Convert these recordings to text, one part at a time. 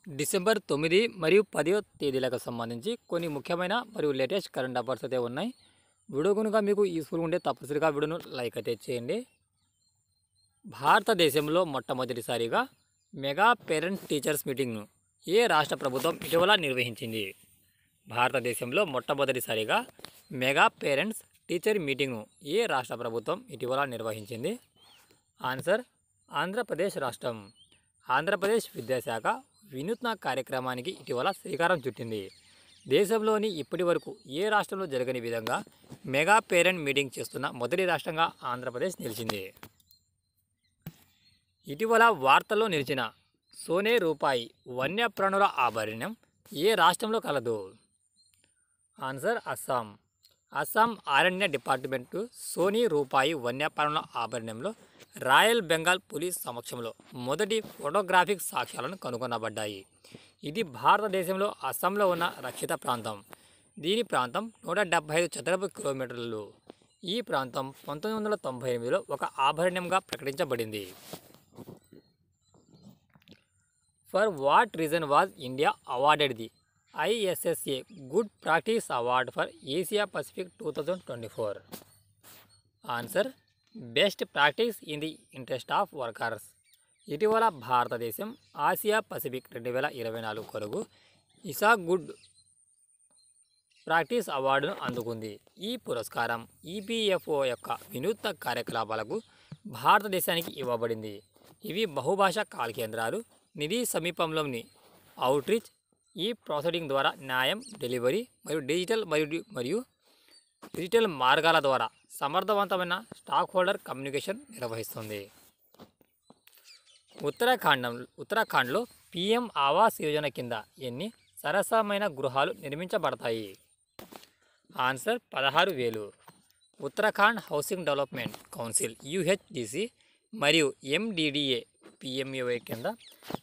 December 9 మరియు 10 తేదీలకు సంబంధించి కొన్ని ముఖ్యమైన మరియు లేటెస్ట్ కరెంట్ అఫైర్స్ అయితే ఉన్నాయి. వీడియో కనుక మీకు యూస్ఫుల్ ఉంటే తప్పనిసరిగా వీడియోను లైక్ అయితే చేయండి. భారతదేశంలో మొట్టమొదటిసారిగా మెగా పేరెంట్ టీచర్స్ మీటింగ్ను ఏ రాష్ట్ర ప్రభుత్వం ఇటీవల నిర్వహించింది? భారతదేశంలో మొట్టమొదటిసారిగా మెగా పేరెంట్స్ టీచర్ మీటింగ్ను ఏ రాష్ట్ర ప్రభుత్వం ఇటీవల నిర్వహించింది? ఆన్సర్ ఆంధ్రప్రదేశ్ రాష్ట్రం. ఆంధ్రప్రదేశ్ విద్యాశాఖ వినూత్న కార్యక్రమానికి ఇటీవల శ్రీకారం చుట్టింది. దేశంలోని ఇప్పటి వరకు ఏ రాష్ట్రంలో జరగని విధంగా మెగా పేరెంట్ మీటింగ్ చేస్తున్న మొదటి రాష్ట్రంగా ఆంధ్రప్రదేశ్ నిలిచింది. ఇటీవల వార్తల్లో నిలిచిన సోనే రూపాయి వన్యప్రాణుల ఆభరణం ఏ రాష్ట్రంలో కలదు? ఆన్సర్ అస్సాం. అస్సాం అరణ్య డిపార్ట్మెంటు సోనీ రూపాయి వన్యప్రాణుల ఆభరణంలో రాయల్ బెంగాల్ పులి సమక్షంలో మొదటి ఫోటోగ్రాఫిక్ సాక్ష్యాలను కనుగొనబడ్డాయి. ఇది భారతదేశంలో అస్సాంలో ఉన్న రక్షిత ప్రాంతం. దీని ప్రాంతం 175 చదరపు కిలోమీటర్లు. ఈ ప్రాంతం 1998లో ఒక ఆభరణంగా ప్రకటించబడింది. For what reason was India awarded the ISSA good practice award for Asia Pacific 2024? Answer best practice in the interest of workers. ఇటీవల భారతదేశం ఆసియా పసిఫిక్ 2024 కొరకు ఇసా గుడ్ ప్రాక్టీస్ అవార్డును అందుకుంది. ఈ పురస్కారం EPFO యొక్క వినూత్న కార్యకలాపాలకు భారతదేశానికి ఇవ్వబడింది. ఇవి బహుభాషా కాల్ కేంద్రాలు, నిధి సమీపంలోని అవుట్రీచ్, ఈ ప్రొసీడింగ్ ద్వారా న్యాయం, డెలివరీ మరియు డిజిటల్ మార్గాల ద్వారా సమర్థవంతమైన స్టాక్ హోల్డర్ కమ్యూనికేషన్ నిర్వహిస్తుంది. ఉత్తరాఖండ్లో PM ఆవాస్ యోజన కింద ఎన్ని సరసమైన గృహాలు నిర్మించబడతాయి? Answer 16,000. Uttarakhand housing development council UHDC మరియు MDDA PMAY కింద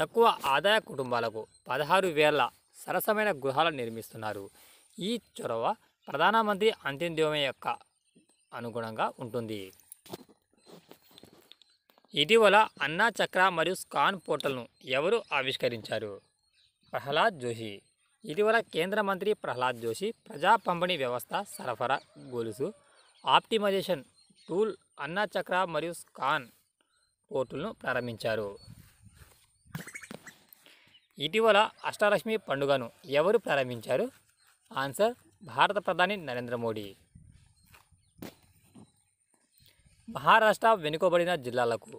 తక్కువ ఆదాయ కుటుంబాలకు 16,000 సరసమైన గృహాలను నిర్మిస్తున్నారు. ఈ చొరవ ప్రధానమంత్రి అంత్యోదయ యొక్క అనుగుణంగా ఉంటుంది. ఇటీవల అన్నా చక్ర మరియు స్కాన్ పోర్టల్ను ఎవరు ఆవిష్కరించారు? ప్రహ్లాద్ జోషి. ఇటీవల కేంద్ర మంత్రి ప్రహ్లాద్ జోషి ప్రజా పంపిణీ వ్యవస్థ సరఫరా గొలుసు ఆప్టిమైజేషన్ టూల్ అన్నా చక్ర మరియు స్కాన్ పోర్టల్ను ప్రారంభించారు. ఇటీవల అష్టలక్ష్మి పండుగను ఎవరు ప్రారంభించారు? ఆన్సర్ భారత ప్రధాని నరేంద్ర మోడీ. మహారాష్ట్ర వెనుకబడిన జిల్లాలకు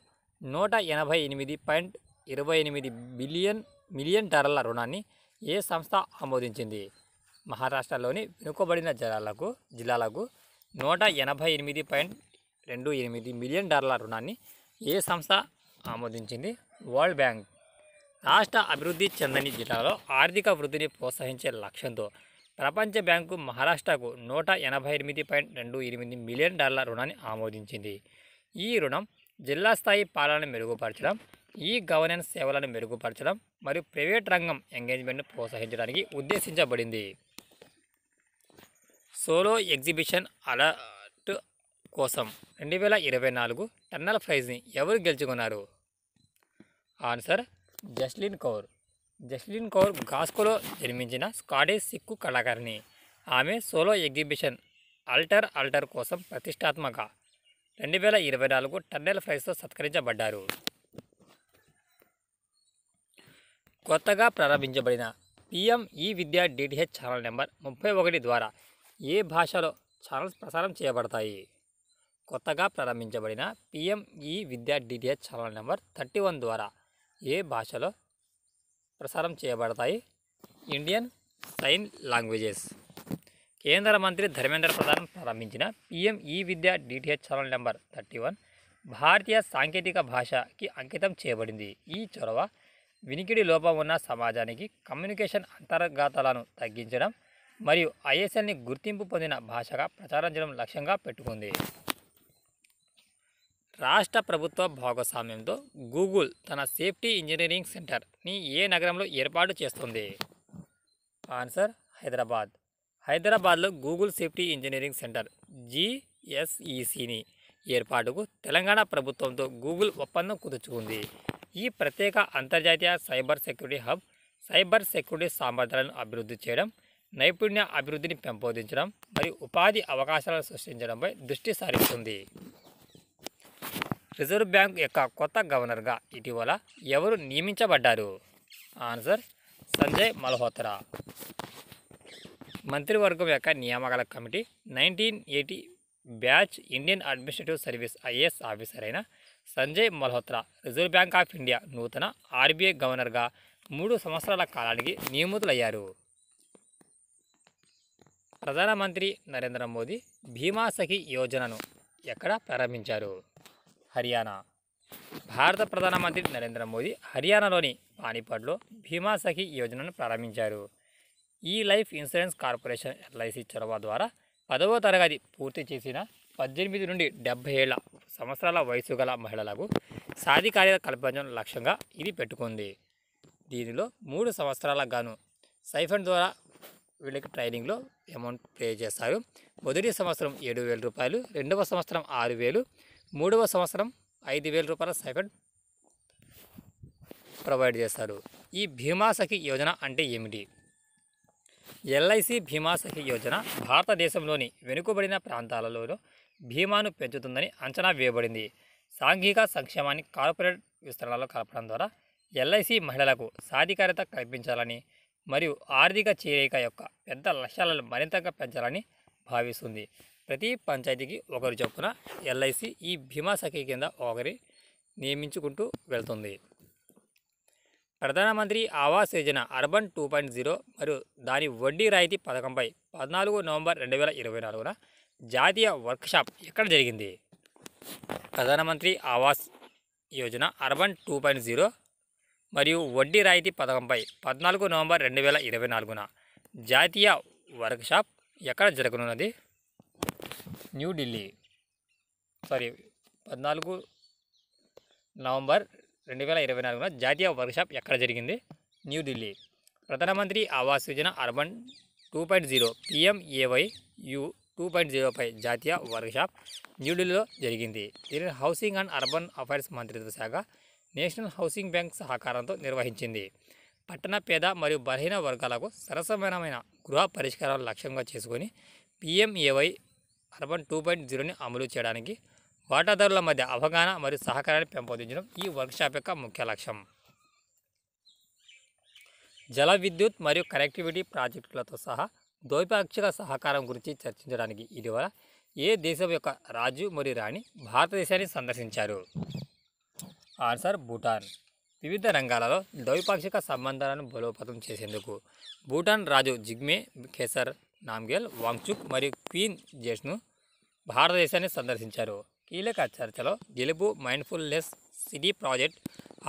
188.28 మిలియన్ డాలర్ల రుణాన్ని ఏ సంస్థ ఆమోదించింది? మహారాష్ట్రలోని వెనుకబడిన జిల్లాలకు 188.28 మిలియన్ డాలర్ల రుణాన్ని ఏ సంస్థ ఆమోదించింది? World bank. రాష్ట్ర అభివృద్ధి చెందని జిల్లాలో ఆర్థిక వృద్ధిని ప్రోత్సహించే లక్ష్యంతో ప్రపంచ బ్యాంకు మహారాష్ట్రకు 188.28 మిలియన్ డాలర్ల రుణాన్ని ఆమోదించింది. ఈ రుణం జిల్లా స్థాయి పాలనను మెరుగుపరచడం, గవర్నెన్స్ సేవలను మెరుగుపరచడం మరియు ప్రైవేట్ రంగం ఎంగేజ్మెంట్ను ప్రోత్సహించడానికి ఉద్దేశించబడింది. సోలో ఎగ్జిబిషన్ అలర్ట్ కోసం 2024 టన్నల్ ప్రైజ్ని ఎవరు గెలుచుకున్నారు? ఆన్సర్ జస్లిన్ కౌర్. జస్లిన్ కౌర్ గాస్కోలో జన్మించిన స్కాటిష్ సిక్కు కళాకారిణి. ఆమె సోలో ఎగ్జిబిషన్ అల్టర్ కోసం ప్రతిష్టాత్మక 2024 టన్నల్ ప్రైజ్తో సత్కరించబడ్డారు. కొత్తగా ప్రారంభించబడిన PM ఈ-విద్య DTH ఛానల్ నెంబర్ 31 ద్వారా ఏ భాషలో ఛానల్స్ ప్రసారం చేయబడతాయి? కొత్తగా ప్రారంభించబడిన PM ఈ-విద్య DTH ఛానల్ నెంబర్ 31 ద్వారా ఏ భాషలో ప్రసారం చేయబడతాయి? Indian sign languages. కేంద్ర మంత్రి ధర్మేంద్ర ప్రధాన్ ప్రారంభించిన PM ఈ-విద్య DTH ఛానల్ నెంబర్ 31 భారతీయ సాంకేతిక భాషకి అంకితం చేయబడింది. ఈ చొరవ వినికిడి లోపం ఉన్న సమాజానికి కమ్యూనికేషన్ అంతర్గతాలను తగ్గించడం మరియు ISLని గుర్తింపు పొందిన భాషగా ప్రచారం చేయడం లక్ష్యంగా పెట్టుకుంది. రాష్ట్ర ప్రభుత్వ భాగస్వామ్యంతో గూగుల్ తన సేఫ్టీ ఇంజనీరింగ్ సెంటర్ని ఏ నగరంలో ఏర్పాటు చేస్తుంది? ఆన్సర్ హైదరాబాద్. హైదరాబాద్లో గూగుల్ సేఫ్టీ ఇంజనీరింగ్ సెంటర్ GSECని ఏర్పాటుకు తెలంగాణ ప్రభుత్వంతో గూగుల్ ఒప్పందం కుదుర్చుకుంది. ఈ ప్రత్యేక అంతర్జాతీయ cyber security hub cyber security సామర్థ్యాలను అభివృద్ధి చేయడం, నైపుణ్య అభివృద్ధిని పెంపొందించడం మరియు ఉపాధి అవకాశాలను సృష్టించడంపై దృష్టి సారిస్తుంది. రిజర్వ్ బ్యాంక్ యొక్క కొత్త గవర్నర్గా ఇటీవల ఎవరు నియమించబడ్డారు? ఆన్సర్ సంజయ్ మల్హోత్రా. మంత్రివర్గం యొక్క నియామకాల కమిటీ 1980 batch Indian administrative service IAS officer అయిన Sanjay Malhotra reserve bank of India నూతన ఆర్బీఐ గవర్నర్గా 3 సంవత్సరాల కాలానికి నియమితులయ్యారు. ప్రధానమంత్రి నరేంద్ర మోదీ భీమా సఖి యోజనను ఎక్కడ ప్రారంభించారు? హర్యానా. భారత ప్రధానమంత్రి నరేంద్ర మోదీ హర్యానాలోని పానీపట్లో భీమా సఖి యోజనను ప్రారంభించారు. ఈ లైఫ్ ఇన్సూరెన్స్ కార్పొరేషన్ ఎల్ఐసి చొరవ ద్వారా 10వ తరగతి పూర్తి చేసిన 18 నుండి 70 సంవత్సరాల వయసు గల మహిళలకు సాధికారత కల్పించడం లక్ష్యంగా ఇది పెట్టుకుంది. దీనిలో 3 సంవత్సరాల గాను సైఫండ్ ద్వారా వీళ్ళకి ట్రైనింగ్లో అమౌంట్ పే చేస్తారు. మొదటి సంవత్సరం 7,000 రూపాయలు, రెండవ సంవత్సరం 6,000, మూడవ సంవత్సరం 5,000 రూపాయల సైఫండ్ ప్రొవైడ్ చేస్తారు. ఈ భీమా సఖి యోజన అంటే ఏమిటి? ఎల్ఐసి భీమా సఖి యోజన భారతదేశంలోని వెనుకబడిన ప్రాంతాలలో భీమాను పెంచుతుందని అంచనా వేయబడింది. సాంఘిక సంక్షేమాన్ని కార్పొరేట్ విస్తరణలో కలపడం ద్వారా ఎల్ఐసి మహిళలకు సాధికారత కల్పించాలని మరియు ఆర్థిక చేరిక యొక్క పెద్ద లక్ష్యాలను మరింతగా పెంచాలని భావిస్తుంది. ప్రతి పంచాయతీకి ఒకరు చొప్పున ఎల్ఐసి ఈ భీమా సఖి కింద ఒకరి నియమించుకుంటూ వెళ్తుంది. ప్రధానమంత్రి ఆవాస్ యోజన అర్బన్ 2.0 మరియు దాని వడ్డీ రాయితీ పథకంపై 14 నవంబర్ 2024న జాతీయ వర్క్షాప్ ఎక్కడ జరిగింది? ప్రధానమంత్రి ఆవాస్ యోజన అర్బన్ 2.0 మరియు వడ్డీ రాయితీ పథకంపై 14 నవంబర్ 2024న జాతీయ వర్క్షాప్ ఎక్కడ జరగనున్నది? న్యూఢిల్లీ. 14 నవంబర్ 2024న జాతీయ వర్క్షాప్ ఎక్కడ జరిగింది? న్యూఢిల్లీ. ప్రధానమంత్రి ఆవాస్ యోజన అర్బన్ 2.0 PMAYU 2.0పై జాతీయ వర్క్షాప్ న్యూఢిల్లీలో జరిగింది. దీనిని హౌసింగ్ అండ్ అర్బన్ అఫైర్స్ మంత్రిత్వ శాఖ, నేషనల్ హౌసింగ్ బ్యాంక్ సహకారంతో నిర్వహించింది. పట్టణ పేద మరియు బలహీన వర్గాలకు సరసమైన గృహ పరిష్కారాలను లక్ష్యంగా చేసుకొని PMAY అర్బన్ 2.0ని అమలు చేయడానికి వాటాదారుల మధ్య అవగాహన మరియు సహకారాన్ని పెంపొందించడం ఈ వర్క్షాప్ యొక్క ముఖ్య లక్ష్యం. జల విద్యుత్ మరియు కనెక్టివిటీ ప్రాజెక్టులతో సహా ద్వైపాక్షిక సహకారం గురించి చర్చించడానికి ఇటీవల ఏ దేశం యొక్క రాజు మరియు రాణి భారతదేశాన్ని సందర్శించారు? ఆన్సర్ భూటాన్. వివిధ రంగాలలో ద్వైపాక్షిక సంబంధాలను బలోపేతం చేసేందుకు భూటాన్ రాజు జిగ్మే ఖేసర్ నామ్గేల్ వాంగ్చుక్ మరియు క్వీన్ జెస్ను భారతదేశాన్ని సందర్శించారు. కీలక చర్చలో గెలుపు, మైండ్ఫుల్నెస్ సిటీ ప్రాజెక్ట్,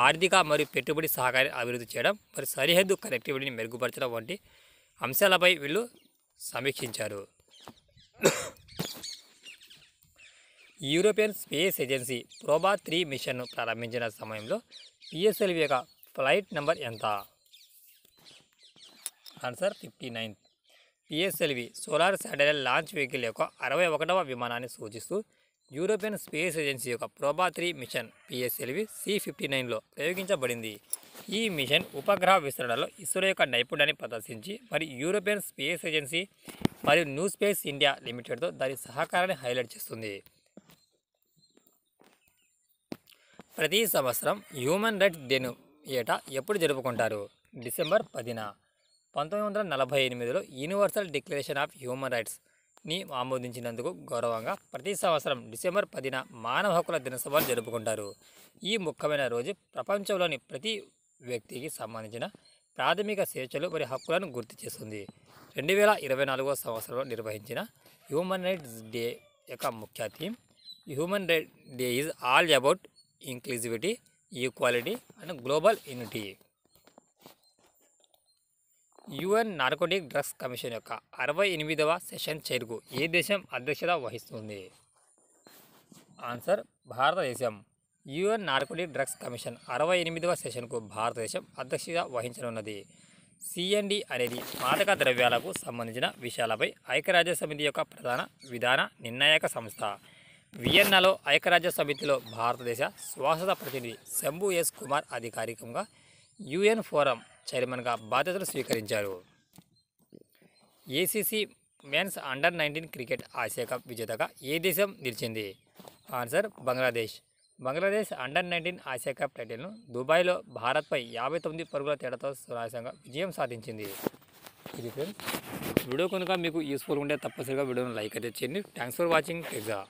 ఆర్థిక మరియు పెట్టుబడి సహకారాన్ని అభివృద్ధి చేయడం మరియు సరిహద్దు కనెక్టివిటీని మెరుగుపరచడం వంటి అంశాలపై వీళ్ళు సమీక్షించారు. యూరోపియన్ స్పేస్ ఏజెన్సీ ప్రోబా 3 మిషన్ను ప్రారంభించిన సమయంలో PSLV యొక్క ఫ్లైట్ నెంబర్ ఎంత? Answer 59. PSLV solar satellite launch vehicle యొక్క 61వ విమానాన్ని సూచిస్తూ యూరోపియన్ స్పేస్ ఏజెన్సీ యొక్క ప్రోబా 3 మిషన్ PSLV C-59లో ప్రయోగించబడింది. ఈ మిషన్ ఉపగ్రహ విస్తరణలో ఇస్రో యొక్క నైపుణ్యాన్ని ప్రదర్శించి మరియు యూరోపియన్ స్పేస్ ఏజెన్సీ మరియు న్యూ స్పేస్ ఇండియా లిమిటెడ్తో దాని సహకారాన్ని హైలైట్ చేస్తుంది. ప్రతి సంవత్సరం హ్యూమన్ రైట్స్ డేను ఏటా ఎప్పుడు జరుపుకుంటారు? డిసెంబర్ 10న. 1948లో యూనివర్సల్ డిక్లరేషన్ ఆఫ్ హ్యూమన్ రైట్స్ని ఆమోదించినందుకు గౌరవంగా ప్రతి సంవత్సరం డిసెంబర్ 10న మానవ హక్కుల దినోత్సవాలు జరుపుకుంటారు. ఈ ముఖ్యమైన రోజు ప్రపంచంలోని ప్రతి వ్యక్తికి సంబంధించిన ప్రాథమిక స్వేచ్ఛలు మరియు హక్కులను గుర్తు చేస్తుంది. 2024వ సంవత్సరంలో నిర్వహించిన హ్యూమన్ రైట్స్ డే యొక్క ముఖ్య theme human rights day is all about inclusivity, equality and global unity. UN narcotic drugs commission యొక్క 68వ సెషన్ చైర్కు ఏ దేశం అధ్యక్షత వహిస్తుంది? ఆన్సర్ భారతదేశం. UN నార్కోటిక్ డ్రగ్స్ కమిషన్ 68వ సెషన్కు భారతదేశం అధ్యక్షత వహించనున్నది. CND అనేది మాదక ద్రవ్యాలకు సంబంధించిన విషయాలపై ఐక్యరాజ్య సమితి యొక్క ప్రధాన విధాన నిర్ణాయక సంస్థ. వియన్నాలో ఐక్యరాజ్య సమితిలో భారతదేశ శాశ్వత ప్రతినిధి శంభు ఎస్ కుమార్ అధికారికంగా యుఎన్ ఫోరం చైర్మన్గా బాధ్యతలు స్వీకరించారు. ACC men's under nineteen cricket Asia cup విజేతగా ఏ దేశం నిలిచింది? Answer Bangladesh. Bangladesh under nineteen Asia cup టైటిల్ను దుబాయ్లో భారత్పై 59 పరుగుల తేడాతో సునాయాసంగా విజయం సాధించింది. ఇది ఫ్రెండ్స్, వీడియో కనుక మీకు యూస్ఫుల్ ఉంటే తప్పనిసరిగా వీడియోను లైక్ అయితే చేయండి. Thanks for watching. Take care.